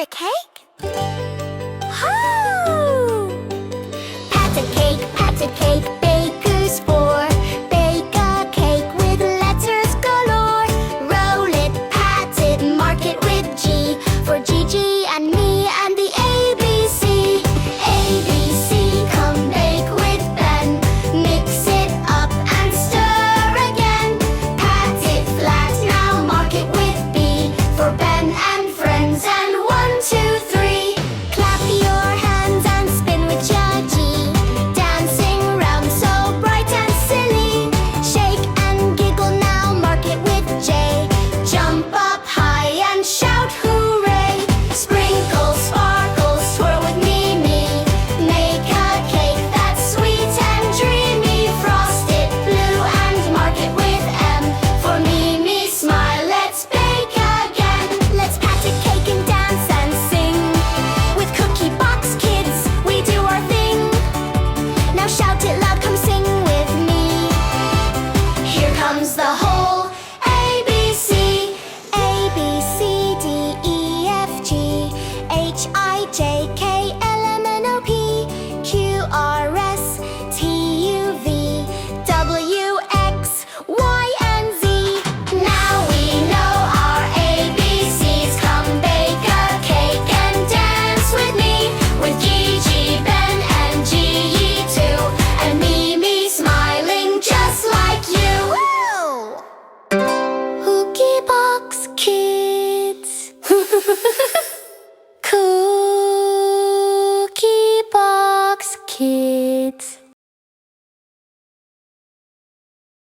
a cake? Ho! Pat a cake, bakers four. Bake a cake with letters galore. Roll it, pat it, mark it with G. For Gigi and me and the ABC. ABC, come bake with Ben. Mix it up and stir again. Pat it flat, now mark it with B. For Ben and friends and 1, 2, 3. Clap your hands and spin with Judgy. Dancing round so bright and silly. Shake and giggle, now mark it with J. Jump up high and shout hooray. Sprinkle, sparkle, swirl with Mimi. Make a cake that's sweet and dreamy. Frost it blue and mark it with M. For Mimi, smile, let's bake again. Let's pat a cake and dance and sing. With Cookie Box Kids, we do our thing. Now shout it loud, come sing with me. Here comes the whole ABC. A, B, C, D, E, F, G, H, I, J, K,